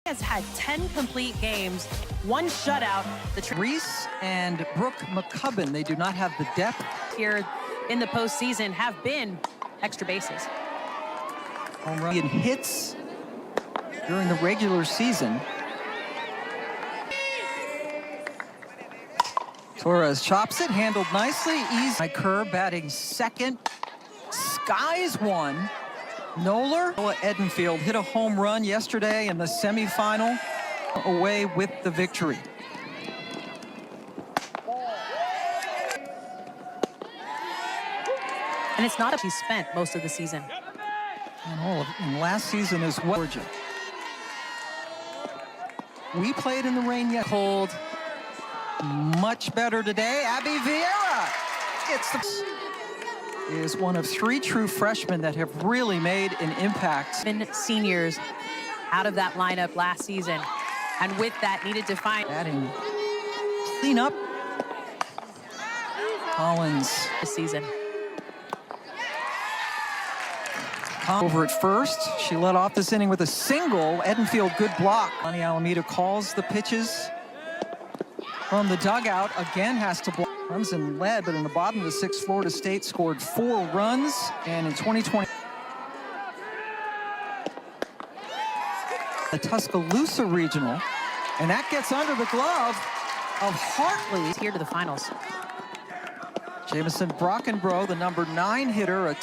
Has had 10 complete games, 1 shutout. Reese and Brooke McCubbin, they do not have the depth here in the postseason have been extra bases. Home run and hits during the regular season. Torres chops it, handled nicely, easy. Kerr batting second. Skies one. Nola Edenfield hit a home run yesterday in the semifinal, away with the victory. And it's not a he spent most of the season. And last season as well. Georgia. We played in the rain yet. Cold. Much better today. Abby Vieira gets the... is one of 3 true freshmen that have really made an impact. Been seniors out of that lineup last season, and with that needed to find batting clean up. Collins this season. Over at first, she led off this inning with a single. Edenfield, good block. Bonnie Alameda calls the pitches from the dugout. Again has to block. Clemson led, but in the bottom of the 6th, Florida State scored 4 runs. And in 2020, the Tuscaloosa Regional, and that gets under the glove of Hartley. Here to the finals. Jamison Brockenbrough, the number 9 hitter.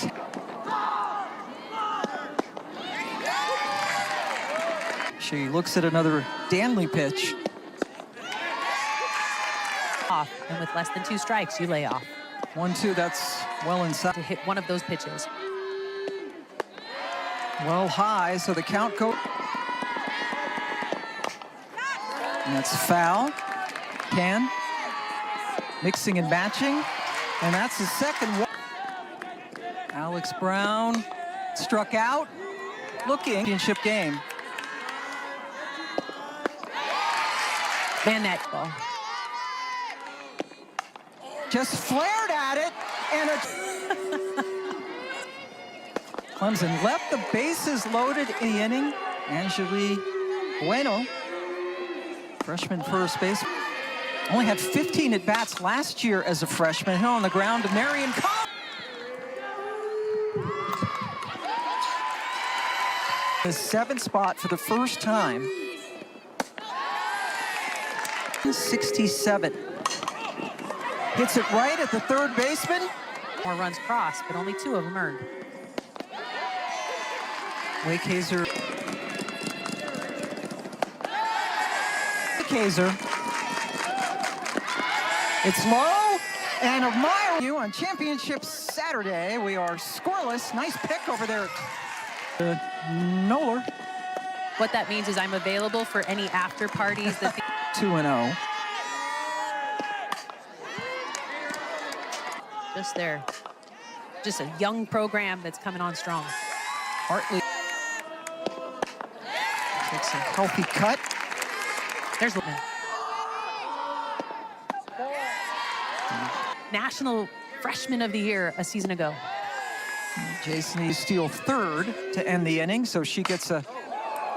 She looks at another Danley pitch. And with less than 2 strikes, you lay off. 1-2, that's well inside. To hit one of those pitches. Well high, so the count goes. And that's foul. Can. Mixing and matching. And that's the second one. Alex Brown struck out. Looking. Championship game. Man, that ball. Just flared at it, and Clemson left the bases loaded in the inning. Angeli Bueno, freshman first base, only had 15 at-bats last year as a freshman. Hit on the ground to Marion Collins. The 7th spot for the first time. 67. Hits it right at the 3rd baseman. More runs crossed, but only 2 of them earned. Waykazer. It's low, and admire you on Championship Saturday. We are scoreless. Nice pick over there. Nola. What that means is I'm available for any after parties. That 2-0. Just there. Just a young program that's coming on strong. Hartley takes a healthy cut. There's National Freshman of the Year a season ago. Jason needs to steal 3rd to end the inning, so she gets a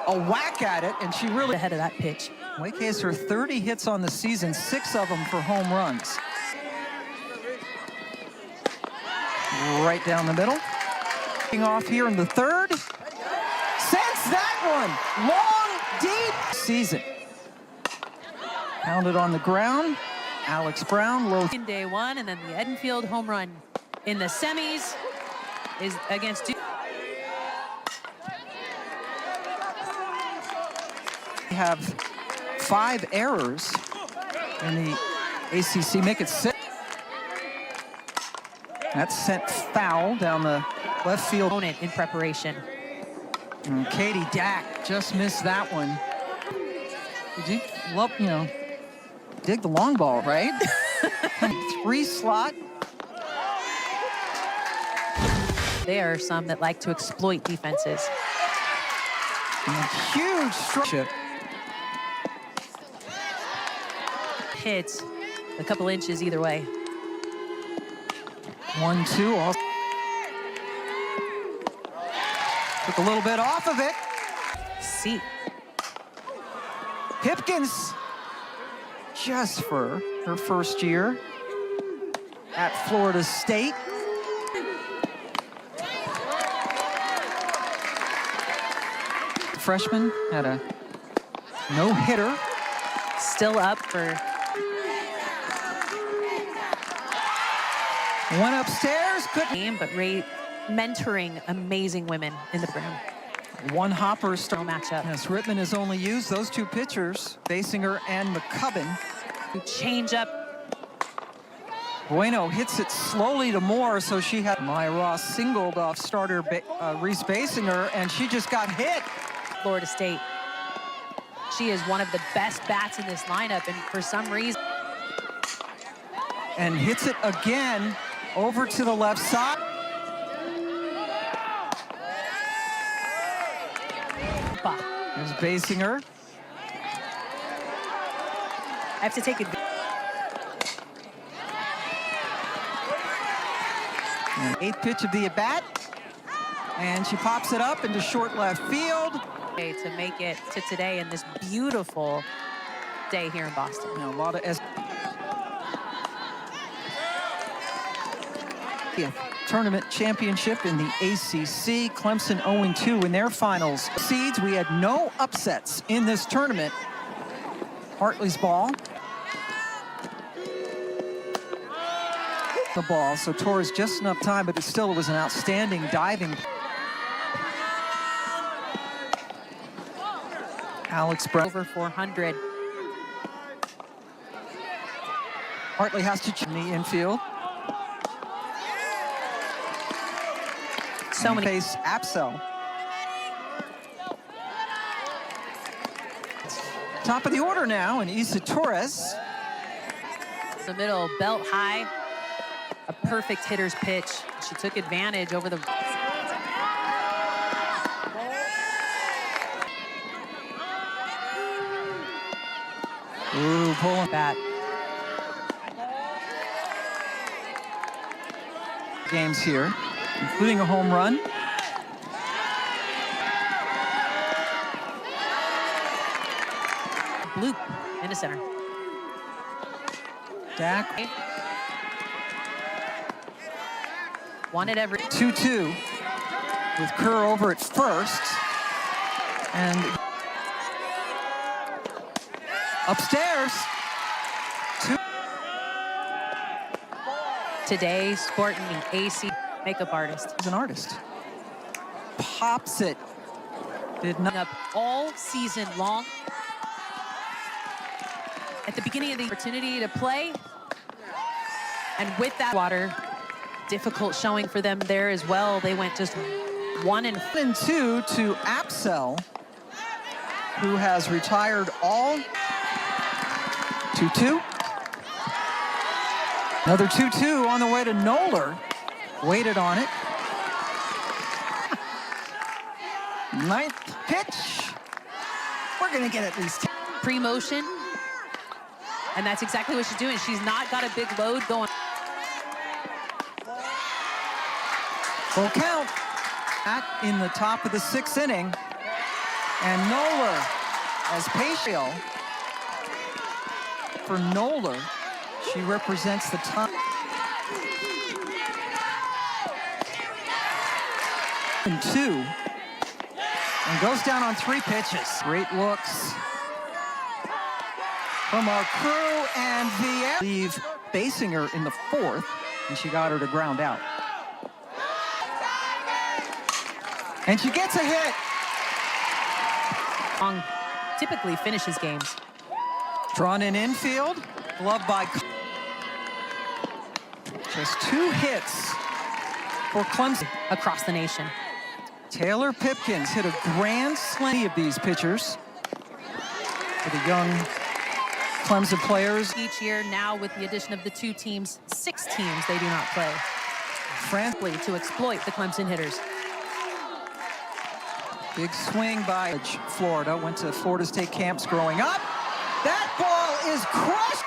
whack at it, and she really ahead of that pitch. Waykazer 30 hits on the season, 6 of them for home runs. Right down the middle. Off here in the 3rd. Sends that one long, deep. Season. Pounded on the ground. Alex Brown low. In day 1, and then the Edenfield home run in the semis is against Duke. We have 5 errors in the ACC. Make it 6. That's sent foul down the left field. Opponent in preparation. And Katie Dack just missed that one. Did you love, dig the long ball, right? 3 slot. There are some that like to exploit defenses. And a huge structure. Hits a couple inches either way. 1-2. Took a little bit off of it. See. Pipkins, just for her first year at Florida State. Freshman had a no-hitter. Still up for... Went upstairs, good game, but mentoring amazing women in the program. One hopper No matchup. Yes, Rittman has only used those two pitchers, Basinger and McCubbin. Change up. Bueno hits it slowly to Moore, so she had Maya Ross singled off starter Reese Basinger, and she just got hit. Florida State. She is one of the best bats in this lineup, and for some reason... And hits it again over to the left side. There's Basinger. I have to take it. Eighth pitch of the at-bat. And she pops it up into short left field. To make it to today in this beautiful day here in Boston. Now, a lot of tournament championship in the ACC. Clemson 0-2 in their finals. Seeds, we had no upsets in this tournament. Hartley's ball. The ball, so Torres just enough time, but it still was an outstanding diving. Alex Brown. Over 400. Hartley has to in the infield. So many. Face Apsell. Top of the order now, and Isa Torres. The middle, belt high. A perfect hitter's pitch. She took advantage over the... Ooh, pulling bat. Games here, including a home run. Bloop into center. Dak. One at every... 2-2 with Kerr over at first. And upstairs. Today, sporting the AC makeup artist. He's an artist. Pops it. Did not. Up all season long. At the beginning of the opportunity to play. And with that water, difficult showing for them there as well. They went just 1-2 to Apsell, who has retired all. 2-2. Another 2-2 on the way to Noller. Waited on it. Ninth pitch. We're going to get at least pre-motion. And that's exactly what she's doing. She's not got a big load going. Full count. Back in the top of the sixth inning. And Noller as patient for Noller. She represents the top. And 2. And goes down on 3 pitches. Great looks from our crew, and the leave Basinger in the 4th, and she got her to ground out. And she gets a hit. Long typically finishes games. Drawn in infield, gloved by. Just 2 hits for Clemson. Across the nation. Taylor Pipkins hit a grand slam of these pitchers for the young Clemson players. Each year now, with the addition of the 2 teams, 6 teams they do not play. Frankly, to exploit the Clemson hitters. Big swing by Florida. Went to Florida State camps growing up. That ball is crushed.